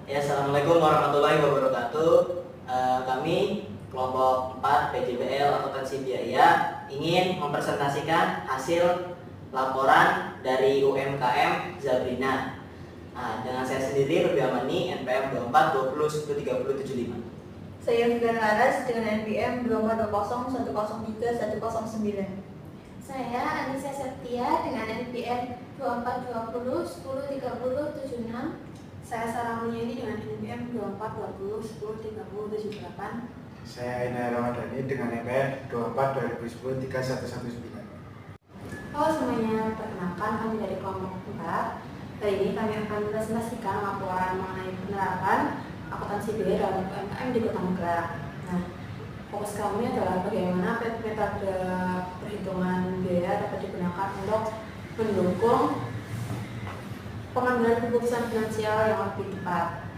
Ya, Assalamualaikum warahmatullahi wabarakatuh. Kami kelompok 4 PJBL Akuntansi Biaya ingin mempresentasikan hasil laporan dari UMKM Zabrina. Dengan saya sendiri, Ruby Amani, NPM 24 20 10 30 75. Saya Figan Laras dengan NPM 2420 103 109. Saya Anissa Septia dengan NPM 2420 10 30 76. Saya Sarah Mulyani dengan NPM 2420 10 30 78. Saya Ina Ramadhani dengan NPM 24 2010 3119. Halo semuanya, perkenalkan kami dari kelompok 4. Kali ini kami akan mempresentasikan laporan mengenai penerapan akuntansi biaya dalam UMKM di Kota Magelang. Nah, fokus kami adalah bagaimana metode perhitungan biaya dapat digunakan untuk mendukung pengambilan keputusan finansial yang lebih tepat.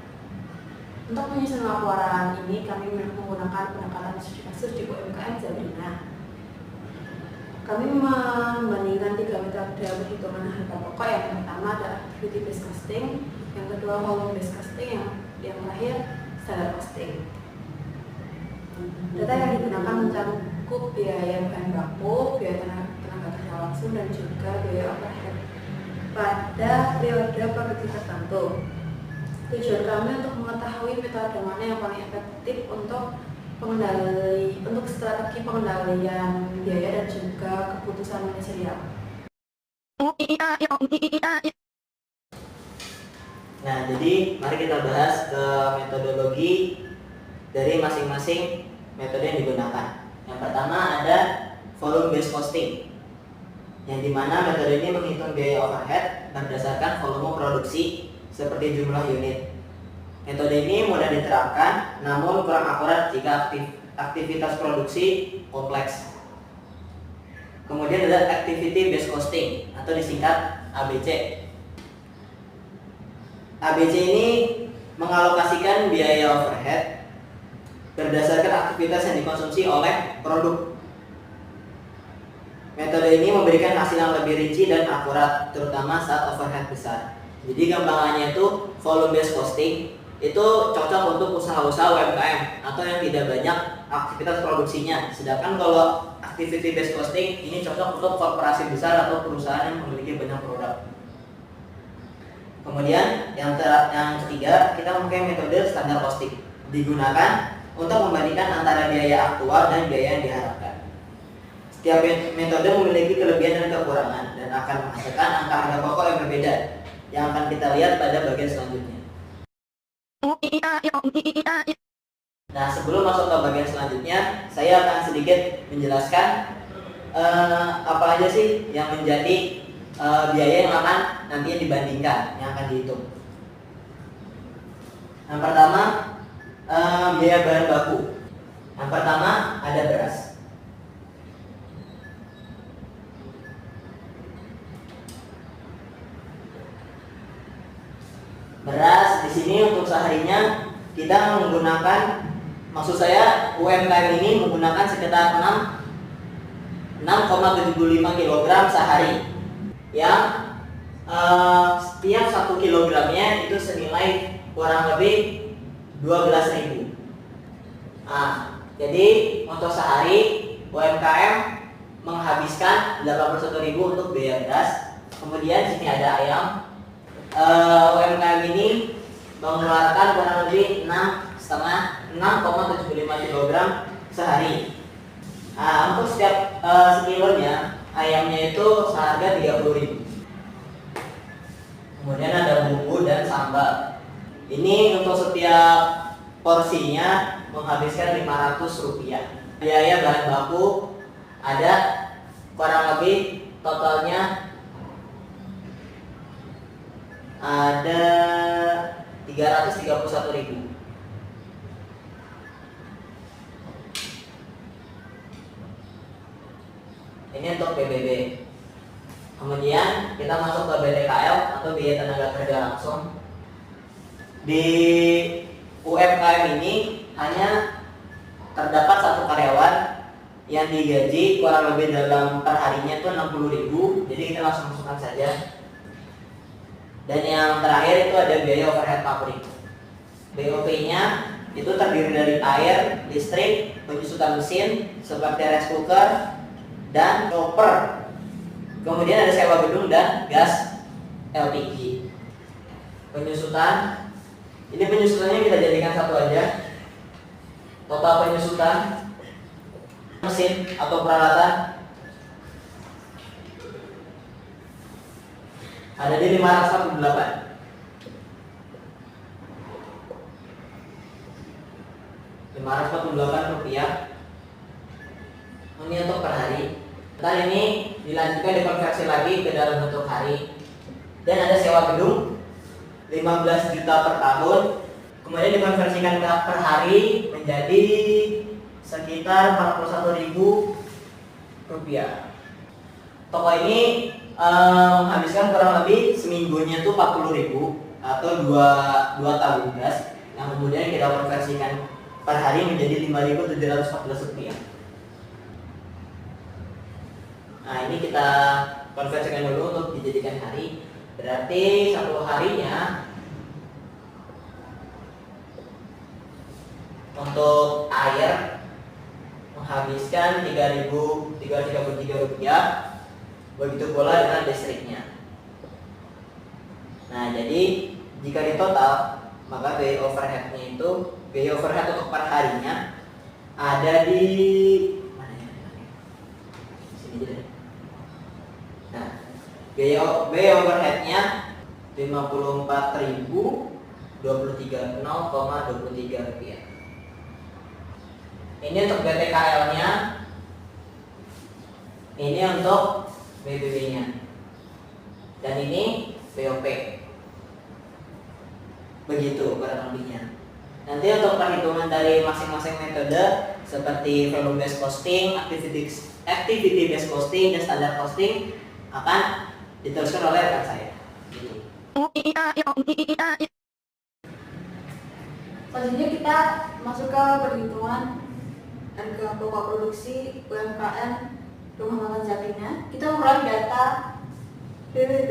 Untuk menyusun laporan ini, kami menggunakan pendekatan kasus di UMKM Zabrina. Kami membandingkan 3 metode perhitungan harga pokok. Yang pertama adalah activity based costing, yang kedua volume based costing, yang terakhir standard costing. Data yang digunakan mencakup biaya bahan baku, biaya tenaga kerja langsung, dan juga biaya overhead pada periode produksi tertentu. Tujuan kami untuk mengetahui metode mana yang paling efektif untuk strategi pengendalian biaya dan juga keputusan manajerial. Nah, jadi mari kita bahas ke metodologi dari masing-masing metode yang digunakan. Yang pertama ada volume based costing, yang dimana metode ini menghitung biaya overhead berdasarkan volume produksi seperti jumlah unit. Metode ini mudah diterapkan, namun kurang akurat jika aktivitas produksi kompleks. Kemudian ada activity based costing atau disingkat ABC. ABC ini mengalokasikan biaya overhead berdasarkan aktivitas yang dikonsumsi oleh produk. Metode ini memberikan hasil yang lebih rinci dan akurat, terutama saat overhead besar. Jadi gampangannya itu volume based costing itu cocok untuk usaha-usaha UMKM atau yang tidak banyak aktivitas produksinya. Sedangkan kalau activity based costing ini cocok untuk korporasi besar atau perusahaan yang memiliki banyak produk. Kemudian yang ketiga, kita memakai metode standar costing. Digunakan untuk membandingkan antara biaya aktual dan biaya yang diharapkan. Setiap metode memiliki kelebihan dan kekurangan dan akan menghasilkan angka harga pokok yang berbeda, yang akan kita lihat pada bagian selanjutnya. Nah, sebelum masuk ke bagian selanjutnya, saya akan sedikit menjelaskan apa aja sih yang menjadi biaya yang akan nantinya dibandingkan, yang akan dihitung. Yang pertama, biaya bahan baku. Yang pertama ada beras. Beras di sini untuk seharinya kita menggunakan, maksud saya UMKM ini menggunakan sekitar 6,75 kg sehari, yang setiap 1 kilogramnya itu senilai kurang lebih 12.000. Jadi untuk sehari UMKM menghabiskan 81.000 untuk biaya beras. Kemudian sini ada ayam. UMKM ini mengeluarkan kurang lebih 6,75 kg sehari. Untuk setiap sekilonya ayamnya itu seharga 30.000. Kemudian ada bumbu dan sambal. Ini untuk setiap porsinya menghabiskan Rp500. Biaya bahan baku ada kurang lebih totalnya ada 331.000. Ini untuk PBB. Kemudian kita masuk ke BTKL atau biaya tenaga kerja langsung. Di UMKM ini hanya terdapat satu karyawan yang digaji kurang lebih dalam perharinya itu 60.000. Jadi kita langsung masukkan saja. Dan yang terakhir itu ada biaya overhead pabrik. BOP-nya itu terdiri dari air, listrik, penyusutan mesin seperti rice cooker dan chopper. Kemudian ada sewa gedung dan gas LPG. Penyusutan, ini penyusutannya kita jadikan satu aja. Total penyusutan mesin atau peralatan ada di 548. 548 rupiah. Ini untuk per hari. Ntar ini dilanjutkan dikonversi lagi ke dalam bentuk hari. Dan ada sewa gedung 15 juta per tahun. Kemudian dikonversikan per hari menjadi sekitar 41.000 rupiah. Toko ini menghabiskan kurang lebih seminggunya itu 40.000 atau 2 tabung gas. Nah, kemudian kita konversikan per hari menjadi 5.714 rupiah. Nah, ini kita konversikan dulu untuk dijadikan hari. Berarti satu harinya untuk air menghabiskan 3.333 rupiah. Begitu pula dengan listriknya. Nah, jadi jika ditotal, maka biaya overheadnya itu, biaya overhead untuk per harinya ada di mana ya? Sini aja deh. Nah, biaya overheadnya 54.023,23 rupiah. Ini untuk BTKL-nya, ini untuk BBB-nya, dan ini BOP. Begitu kurang lebihnya. Nanti untuk perhitungan dari masing-masing metode seperti volume based costing, activity based costing, dan standard costing akan diteruskan oleh rekan saya. Gitu. Selanjutnya kita masuk ke perhitungan harga pokok produksi UMKM rumah makan Sabrina. Kita memperoleh data PBB.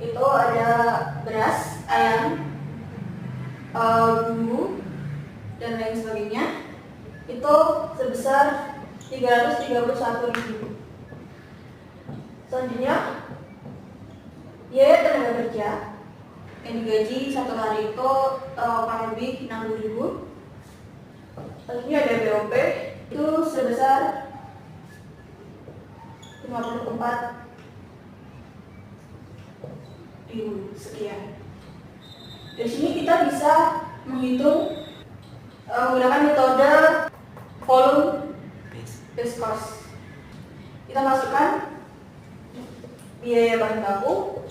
Itu ada beras, ayam, bumbu, dan lain sebagainya. Itu sebesar 331.000. Selanjutnya, biaya tenaga kerja yang digaji satu hari itu kurang lebih 60.000. Selanjutnya ada BOP itu sebesar 54.000 sekian. Dari sini kita bisa menghitung menggunakan metode volume based cost. Kita masukkan biaya bahan baku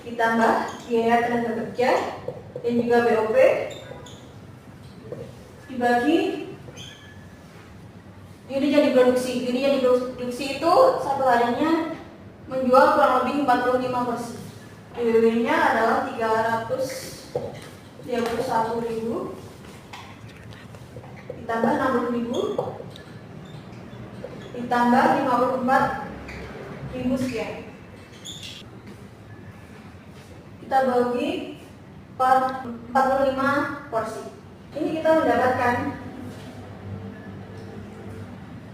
ditambah biaya tenaga kerja dan juga BOP dibagi unit yang diproduksi. Unit yang diproduksi itu satu harinya menjual kurang lebih 45 porsi. PBB-nya adalah 331.000 ditambah 60.000 ditambah 54.000 sekian. Kita bagi per 45 porsi. Ini kita mendapatkan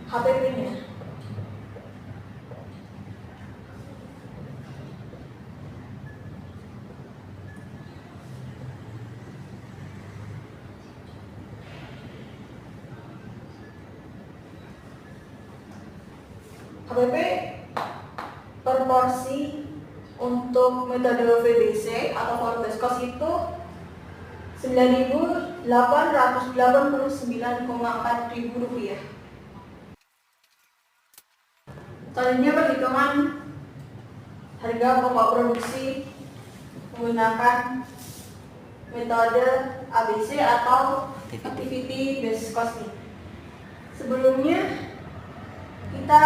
HPP-nya. HPP per porsi untuk metode VBC atau volume based cost itu 9.889,4 ribu rupiah. Selanjutnya perhitungan harga pokok produksi menggunakan metode ABC atau activity based costing. Sebelumnya kita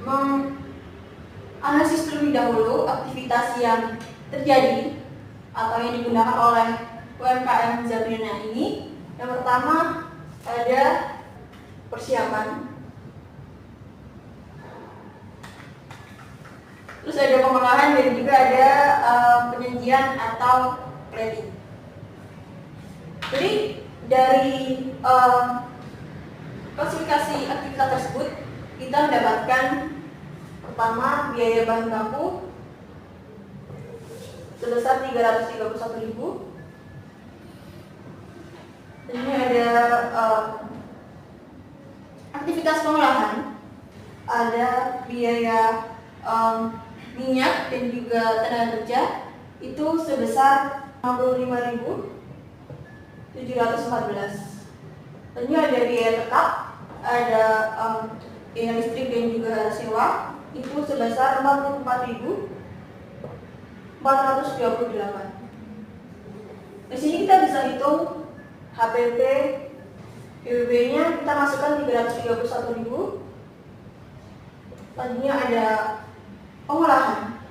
menganalisis terlebih dahulu aktivitas yang terjadi atau yang digunakan oleh UMKM Sabrina ini. Yang pertama ada persiapan, terus ada pengolahan, dan juga ada penyajian atau rating. Jadi dari klasifikasi aktivitas tersebut kita mendapatkan pertama biaya bahan baku sebesar 331.000. Dan ini ada aktivitas pengolahan, ada biaya minyak dan juga tenaga kerja itu sebesar 55.714. Dan ini ada biaya tetap, ada biaya listrik dan juga sewa itu sebesar 44.428. Di sini kita bisa hitung HPP, PBB-nya kita masukkan 331.000. Tadinya ada pengolahan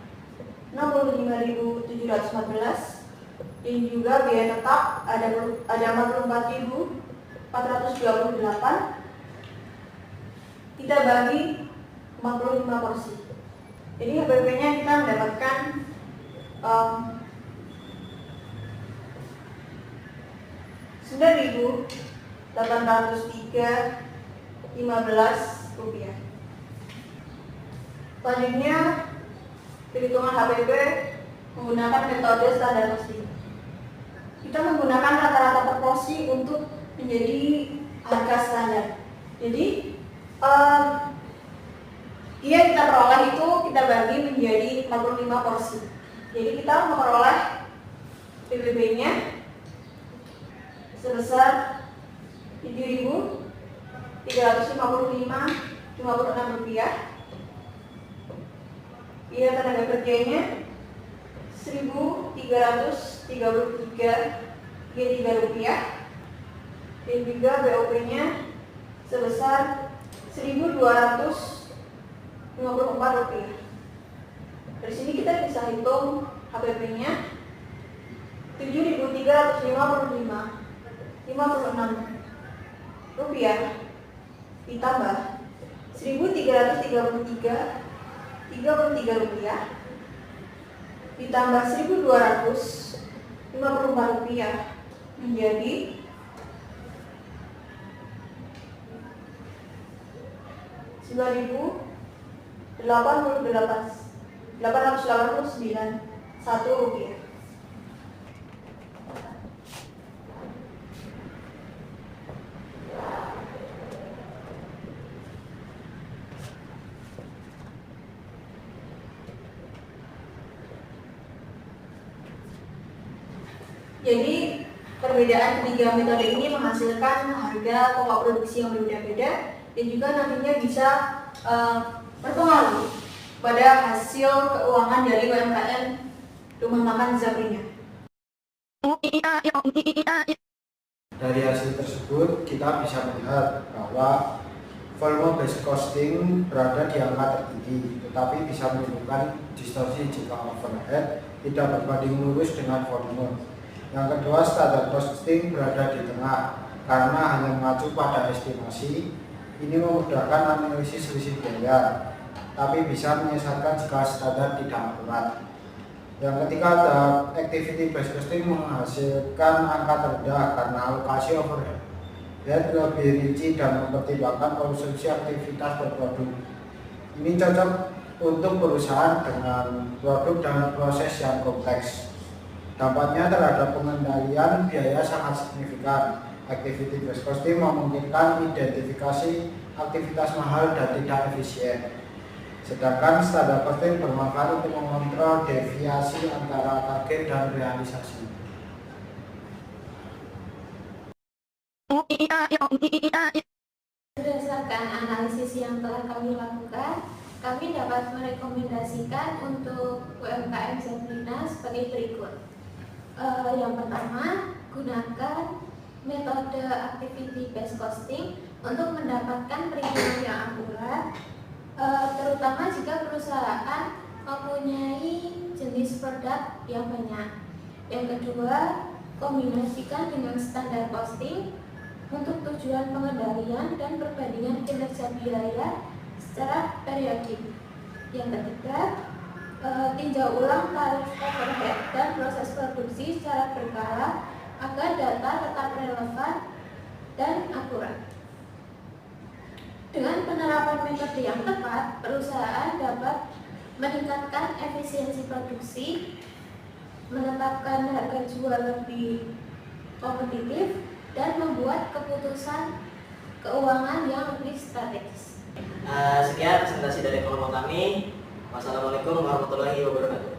65.714 dan juga biaya tetap ada 44.428. Kita bagi 45 porsi. Jadi HPP-nya kita mendapatkan 9.803.15 rupiah. Selanjutnya perhitungan HPP menggunakan metode standar costing. Kita menggunakan rata-rata per porsi untuk menjadi harga standar. Jadi yang kita peroleh itu kita bagi menjadi 45 porsi. Jadi kita memperoleh PBB-nya sebesar 7.355.56 rupiah. Biaya tenaga kerjanya 1.333 rupiah. Dan juga BOP-nya sebesar 1.254 rupiah. Dari sini kita bisa hitung HPP-nya 7.355.56 rupiah ditambah 1.333 rupiah ditambah 1.254 rupiah menjadi 9.889 rupiah. Jadi perbedaan ketiga metode ini menghasilkan harga pokok produksi yang berbeda-beda dan juga nantinya bisa berpengaruh pada hasil keuangan dari UMKM rumah makan Zabrina. Dari hasil tersebut kita bisa melihat bahwa volume based costing berada di angka tertinggi, tetapi bisa menimbulkan distorsi jika overhead tidak berbanding lurus dengan volume. Yang kedua, standar costing berada di tengah karena hanya mengacu pada estimasi. Ini memudahkan analisis selisih biaya, tapi bisa menyesatkan jika standar tidak akurat. Yang ketiga, ada activity based costing menghasilkan angka terendah karena alokasi overhead lebih rinci dan mempertimbangkan konsumsi aktivitas per produk. Ini cocok untuk perusahaan dengan produk dan proses yang kompleks. Dampaknya terhadap pengendalian biaya sangat signifikan. Activity based costing memungkinkan identifikasi aktivitas mahal dan tidak efisien. Sedangkan standar costing bermanfaat untuk mengontrol deviasi antara target dan realisasi. Berdasarkan analisis yang telah kami lakukan, kami dapat merekomendasikan untuk UMKM Zabrina sebagai berikut. Yang pertama, gunakan metode activity based costing untuk mendapatkan perhitungan yang akurat, terutama jika perusahaan mempunyai jenis produk yang banyak. Yang kedua, kombinasikan dengan standar costing untuk tujuan pengendalian dan perbandingan kinerja biaya secara periodik. Yang ketiga, tinjau ulang tarif overhead dan proses produksi produksi secara berkala agar data tetap relevan dan akurat. Dengan penerapan metode yang tepat, perusahaan dapat meningkatkan efisiensi produksi, menetapkan harga jual lebih kompetitif, dan membuat keputusan keuangan yang lebih strategis. Sekian presentasi dari kelompok kami. Wassalamualaikum warahmatullahi wabarakatuh.